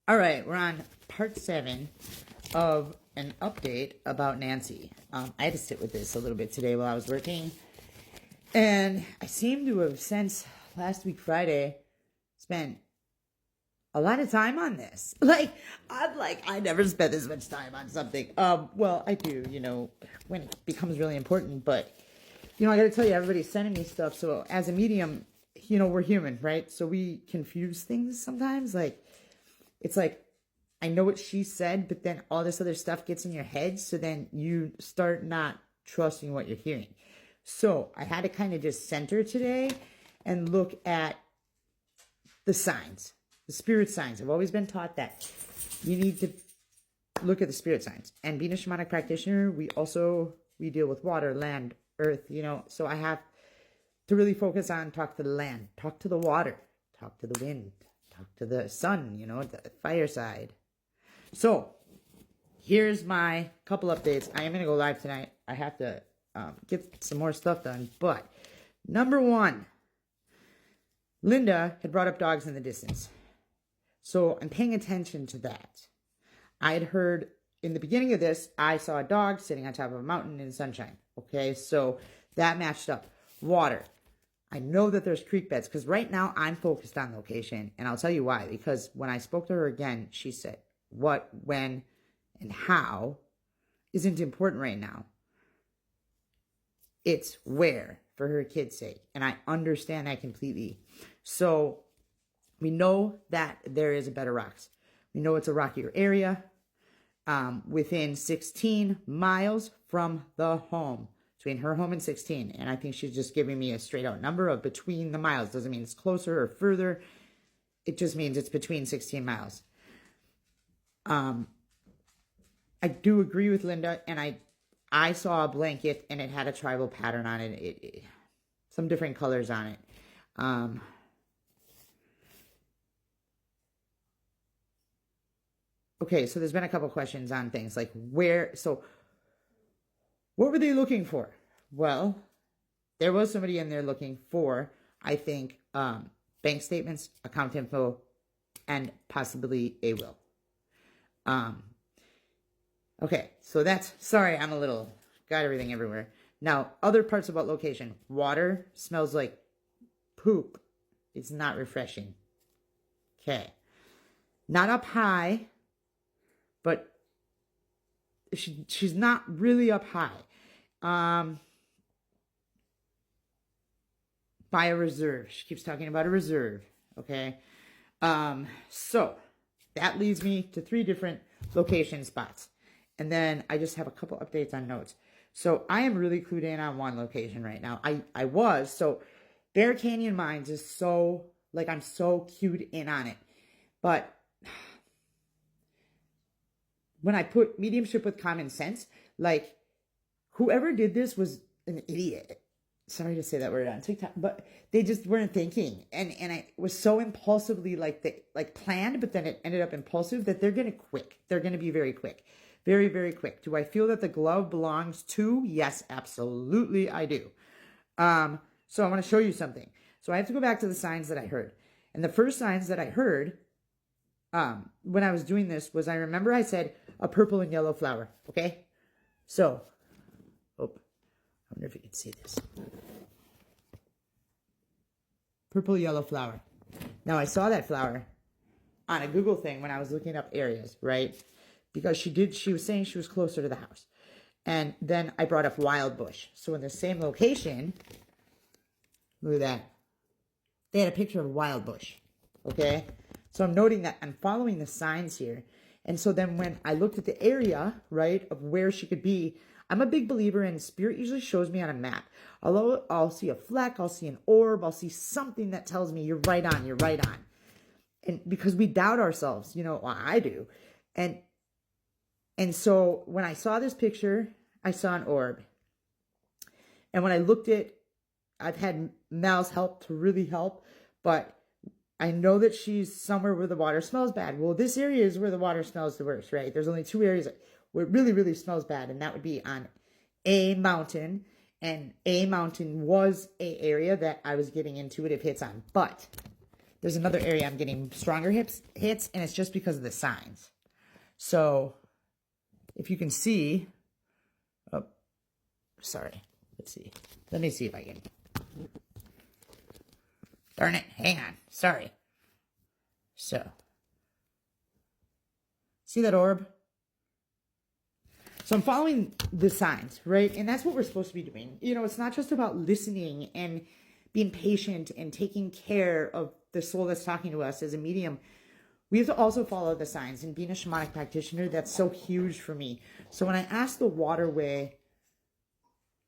All right, we're on part 7 of an update about Nancy. I had to sit with this a little bit today while I was working, and I seem to have, since last week Friday, spent a lot of time on this. I never spent this much time on something. Well, I do, when it becomes really important, but, I gotta tell you, everybody's sending me stuff, so as a medium, we're human, right? So we confuse things sometimes, it's like, I know what she said, but then all this other stuff gets in your head, so then you start not trusting what you're hearing. So I had to kind of just center today and look at the signs, the spirit signs. I've always been taught that you need to look at the spirit signs. And being a shamanic practitioner, we deal with water, land, earth, so I have to really focus on talk to the land, talk to the water, talk to the wind, talk to the sun, the fire side. So here's my couple updates. I am going to go live tonight. I have to get some more stuff done. But number 1, Linda had brought up dogs in the distance. So I'm paying attention to that. I had heard in the beginning of this, I saw a dog sitting on top of a mountain in sunshine. Okay, so that matched up. Water. I know that there's creek beds because right now I'm focused on location. And I'll tell you why. Because when I spoke to her again, she said, what, when, and how isn't important right now. It's where, for her kid's sake. And I understand that completely. So we know that there is a bed of rocks. We know it's a rockier area within 16 miles from the home. Between her home and 16. And I think she's just giving me a straight out number of between the miles. Doesn't mean it's closer or further. It just means it's between 16 miles. I do agree with Linda, and I saw a blanket and it had a tribal pattern on it. Some different colors on it. Okay, so there's been a couple questions on things like what were they looking for? Well, there was somebody in there looking for, I think, bank statements, account info, and possibly a will. Okay, so sorry, I'm got everything everywhere. Now, other parts about location. Water smells like poop. It's not refreshing. Okay. Not up high, but she's not really up high. By a reserve. She keeps talking about a reserve. Okay. So that leads me to 3 different location spots. And then I just have a couple updates on notes. So I am really clued in on one location right now. I was. So Bear Canyon Mines is so, I'm so cued in on it. But when I put mediumship with common sense, whoever did this was an idiot. Sorry to say that word on TikTok, but they just weren't thinking. And I was so impulsively planned, but then it ended up impulsive that they're going to be very quick. Very, very quick. Do I feel that the glove belongs to? Yes, absolutely I do. So I want to show you something. So I have to go back to the signs that I heard. And the first signs that I heard when I was doing this was, I remember I said a purple and yellow flower. Okay? So, I wonder if you can see this. Purple yellow flower. Now I saw that flower on a Google thing when I was looking up areas, right? Because she was saying she was closer to the house. And then I brought up wild bush. So in the same location, look at that. They had a picture of wild bush. Okay? So I'm noting that I'm following the signs here. And so then when I looked at the area, right, of where she could be, I'm a big believer in spirit usually shows me on a map. Although I'll see a fleck, I'll see an orb, I'll see something that tells me you're right on. And because we doubt ourselves, well, I do. And so when I saw this picture, I saw an orb. And when I looked at, I've had Mal's help to really help, but I know that she's somewhere where the water smells bad. Well, this area is where the water smells the worst, right? There's only 2 areas where it really, really smells bad, and that would be on a mountain. And a mountain was a area that I was getting intuitive hits on. But there's another area I'm getting stronger hits, and it's just because of the signs. So, if you can see, oh, sorry, let's see. Let me see if I can. Darn it, hang on, sorry. So, see that orb? So I'm following the signs, right? And that's what we're supposed to be doing. You know, it's not just about listening and being patient and taking care of the soul that's talking to us as a medium. We have to also follow the signs. And being a shamanic practitioner, that's so huge for me. So when I asked the waterway,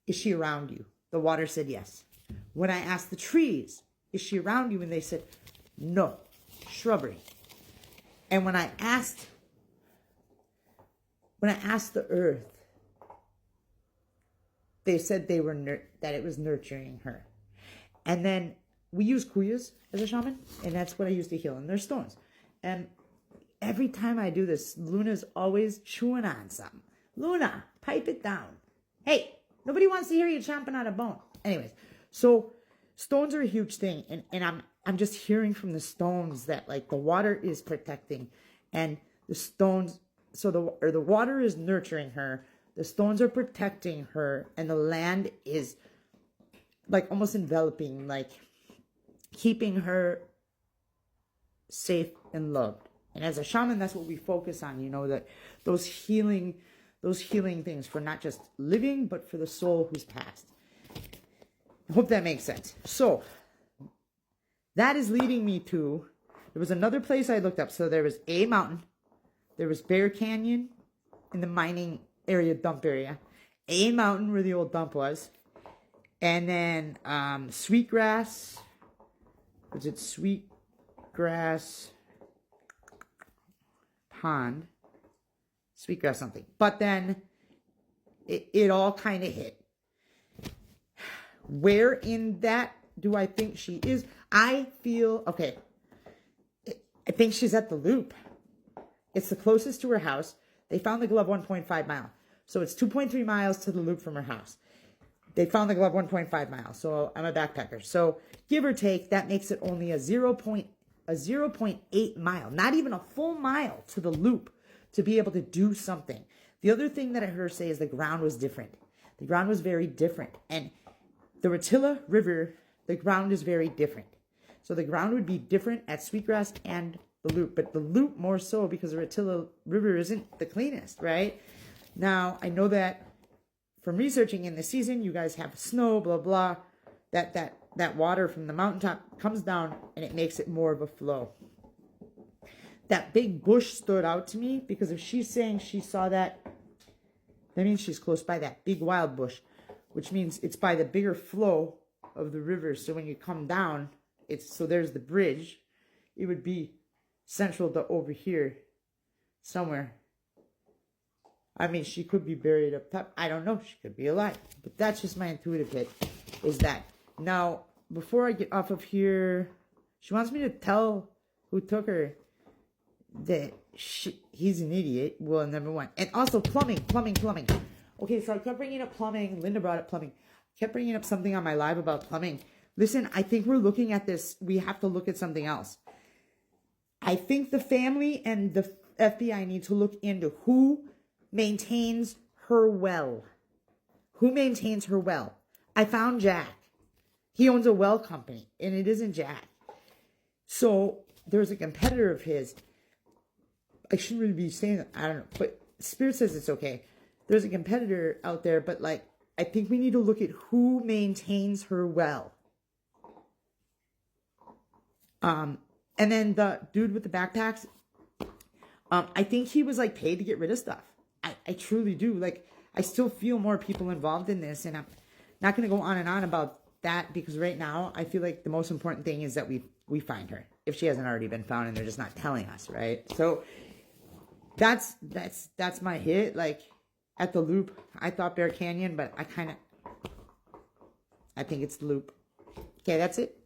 is she around you? The water said yes. When I asked the trees, is she around you? And they said, no, shrubbery. And when I asked the earth, they said they were that it was nurturing her. And then we use kuyas as a shaman, and that's what I use to heal. And they're stones. And every time I do this, Luna's always chewing on something. Luna, pipe it down. Hey, nobody wants to hear you chomping on a bone. Anyways, so stones are a huge thing, and I'm just hearing from the stones that like the water is protecting, and the stones. So the water is nurturing her, the stones are protecting her, and the land is like almost enveloping, like keeping her safe and loved. And as a shaman, that's what we focus on, you know, that those healing things for not just living, but for the soul who's passed. I hope that makes sense. So that is leading me to, there was another place I looked up. So there was a mountain. There was Bear Canyon in the mining area, dump area. A mountain where the old dump was. And then Sweetgrass. Was it Sweetgrass Pond? Sweetgrass something. But then it all kind of hit. Where in that do I think she is? I feel, okay, I think she's at the loop. It's the closest to her house. They found the glove 1.5 mile. So it's 2.3 miles to the loop from her house. They found the glove 1.5 miles. So I'm a backpacker. So give or take, that makes it only a 0.8 mile, not even a full mile to the loop to be able to do something. The other thing that I heard her say is the ground was different. The ground was very different. And the Rotilla River, the ground is very different. So the ground would be different at Sweetgrass and the loop, but the loop more so because the Rotilla River isn't the cleanest, right? Now, I know that from researching in the season, you guys have snow, blah, blah, that water from the mountaintop comes down and it makes it more of a flow. That big bush stood out to me because if she's saying she saw that, that means she's close by that big wild bush, which means it's by the bigger flow of the river. So when you come down, so there's the bridge. It would be central to over here somewhere. I mean, she could be buried up top. I don't know. She could be alive. But that's just my intuitive hit, is that. Now, before I get off of here, she wants me to tell who took her that he's an idiot. Well, number one. And also plumbing. Okay, so I kept bringing up plumbing. Linda brought up plumbing. I kept bringing up something on my live about plumbing. Listen, I think we're looking at this. We have to look at something else. I think the family and the FBI need to look into who maintains her well. Who maintains her well? I found Jack. He owns a well company, and it isn't Jack. So there's a competitor of his. I shouldn't really be saying that. I don't know. But Spirit says it's okay. There's a competitor out there, but like, I think we need to look at who maintains her well. And then the dude with the backpacks, I think he was like paid to get rid of stuff. I truly do. Like, I still feel more people involved in this, and I'm not going to go on and on about that because right now I feel like the most important thing is that we find her if she hasn't already been found and they're just not telling us, right? So that's my hit. Like at the loop, I thought Bear Canyon, but I think it's the loop. Okay, that's it.